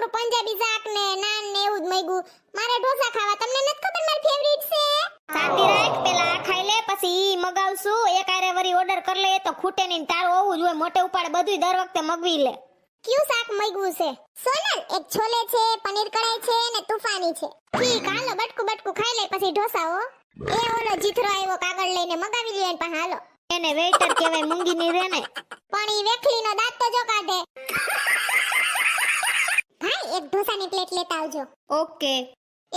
નકરું પંજાબી શાક ને નાન ને એવું જ મગ્યું. મારે ઢોસા ખાવા, તમને નથી ખબર મારી ફેવરિટ છે. શાંતિ રાખ, પેલા આ ખાઈ લે પછી ઈ મગાવશું. એક આરે વરી ઓર્ડર કર લે તો ખૂટે નહીં. તારું હોવું જોઈએ મોટે ઉપાડે બધુંય દર વખતે મગવી લે. કયું શાક મગ્યું છે? સોનલ, એક છોલે છે, પનીર કઢાઈ છે ને તૂફાની છે. ઠીક, હાલો બટકું બટકું ખાઈ લે પછી ઢોસા હો. એ ઓલો જીથરો આવ્યો કાગળ લઈને, મગાવી લ્યો એન પાસે. હાલો. એને વેઇટર કહેવાય, મૂંગી ની રે ને. પણ ઈ વેખલીનો દાંત તો જો કાઢે. ભાઈ એક ઢોસાની પ્લેટ લેતા આવજો. ઓકે.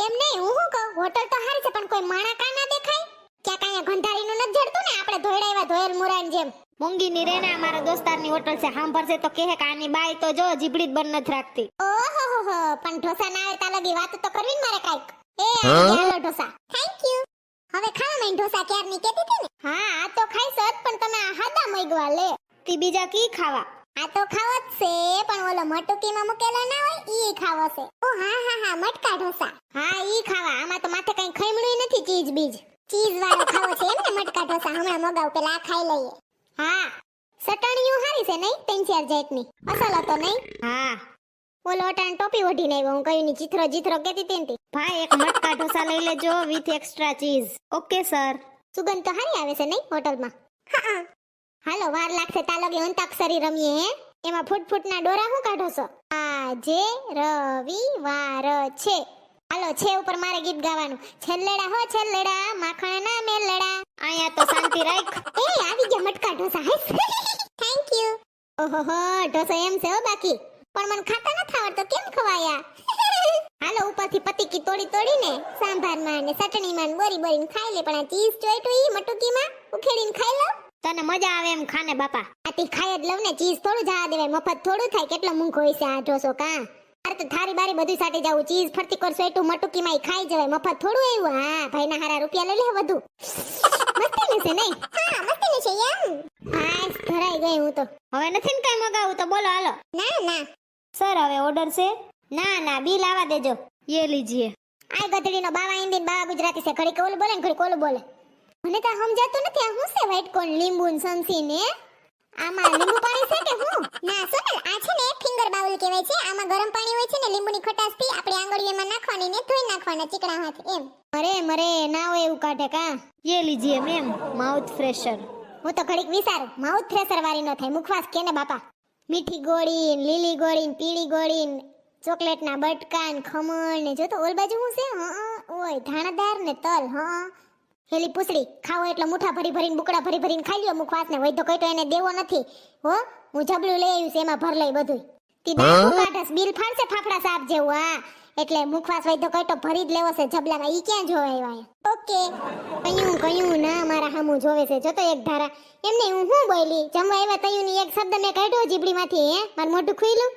એમ નહીં, હું શું કહું, હોટલ તો હારી છે પણ કોઈ માણા કા ના દેખાય? ક્યાં કાંઈ ગંધારીનું નથી જડતું ને આપણે ધોઈડાવ્યા ધોયેલ મુરાન જેમ? મૂંગી ની રે ને, અમારા દોસ્તારની હોટલ છે. સાંભળશે તો કહે કે આની બાઈ તો જો જીબડી જ બંધ નથી રાખતી. ઓહોહો, પણ ઢોસા ના આવે તા લગી વાત તો કરવી ને મારે કાઈક. હાલો ઢોસા. Thank you. હવે ખાવા માં ઢોસા ક્યારની કેતી હતી ને? હા, આ તો ખાઈશ જ, પણ તમે આ હાદા મગવા લે. તી બીજા કી ખાવા? આ તો ખાવો જ છે, પણ ઓલો મટુકીમાં મૂકેલો ના હોય ઈ ખાવો છે. ઓ હા, મટકા ઢોસા. હા, ઈ ખાવા. આમાં તો માથે કઈ ખઈમણું નથી, ચીઝ બીજ. ચીઝ વાળો ખાવો છે એમ ને મટકા ઢોસા? હમણાં મગાવ, પેલા આ ખાઈ લઈએ. હા, સટણીયું હારી છે નહીં? 3-4 જાતની. અસલ હતો નહીં? હા. ઓલો અટાણ ટોપી ઓઢીને આવ્યો, હું કયું ની જીથરો કેતી હતી ને. ભાઈ એક મટકા ઢોસા લઈ લેજો with extra cheese. Okay sir. સુગંધ તો હારી આવે છે નહીં હોટલમાં? હા. હાલો, વાર લાગશે તા લગી અંતાક્ષરી રમીએ હે. એમાં ફૂટના ડોરા હું કાઢો છો? આજે રવિવાર છે. હાલો, છે ઉપર મારે ગીત ગાવાનું. છેલ્લેડા હો છેલ્લેડા, માખણ ના મેલડા. અહીંયા તો શાંતિ રાખ. એ આવી ગયા મટકા ઢોસા. Thank you. ઓહોહો, ઢોસા એમ છે હો બાકી. પણ મને ખાતા નથી આવડતો, કેમ ખવાયા? હાલો, ઉપરથી પતીકી તોડીને સાંભારમાં ને ચટણીમાં ને બોરીને ખાઈ લે. પણ આ ચીઝ ચોઈટું ઈ મટુકીમાં ઉખેડીને ખાઈ લો. તને મજા આવે એમ ખાને બાપા. આથી ખાઈ જ લઉં ને, ચીઝ થોડું જવા દેવાય. મફત થોડું થાય, કેટલો મૂંઘો હોય છે આ ઢોસો કા? અરે તો થારી બારી બધું સાટી જાવું. ચીઝ ફરતી કર સોઈટું મટુકીમાં ખાઈ જવાય, મફત થોડું આવ્યું. હા, ભાઈના હારા રૂપિયા લઈ લે વધુ. મસ્તી છે નહીં? હા, મસ્તી છે એમ. હા, ધરાઈ ગઈ હું તો. હવે નથી ને કઈ મગાવું તો બોલો હાલો. ના. સર હવે ઓર્ડર છે? ના, બિલ આવા દેજો. યે લીજીએ. આ ગધડીનો બાવા હિન્દી બાવા ગુજરાતી છે. ઘડી કોલ બોલે ને ઘડી કોલ બોલે. મને તો સમજાતું નથી આ શું છે? વ્હાઈટ કોર્ન, લીંબુ ને સંસી ને આમાં લીંબુ પાણી છે કે હું? ના સોનલ, આ છે ને ફિંગર બાઉલ કહેવાય છે. આમાં ગરમ પાણી હોય છે ને, લીંબુની ખટાશ થી આપણે આંગળીઓમાં નાખવાની ને ધોઈ નાખવાના ચીકણા હાથ એમ. મરે ના હોય એવું કાઢે કા? યે લીજીએ મેમ, માઉથ ફ્રેશર. હું તો ઘડીક વિચારું, માઉથ ફ્રેશર વાળી ન થાય, મુખવાસ કેને બાપા. મીઠી ગોળી, લીલી ગોળી, પીળી ગોળી, ચોકલેટના બટકા ને ખમણ ને જો તો ઓલ બાજુ હું છે? ઓય ધાણાદાર ને તલ. હેલી પૂછડી ખાવો એટલે મુઠા ભરીને બુકડા ભરીને ખાઈ લ્યો મુખવાસ ને. વૈધો કઈ તો એને દેવો નથી હો. હું જબલું લઈ આવ્યું છે, એમાં ભર લઈ બધું. તી દાંત કાઢસ, બિલ ફાડશે ફાફડા સાપ જેવું. હા, એટલે મુખવાસ વૈધો કઈ તો ભરી જ લેવો છે જબલામાં. ઈ ક્યાં જોવે આવ્યા? ઓકે. કયું ના મારા હામું જોવે છે. જો તો એક ધારા. એમને હું બોલી જમવા આવ્યા તયુંની એક શબ્દ મેં કાઢ્યો જીબડીમાંથી. હે, મારું મોઢું ખુઈલું.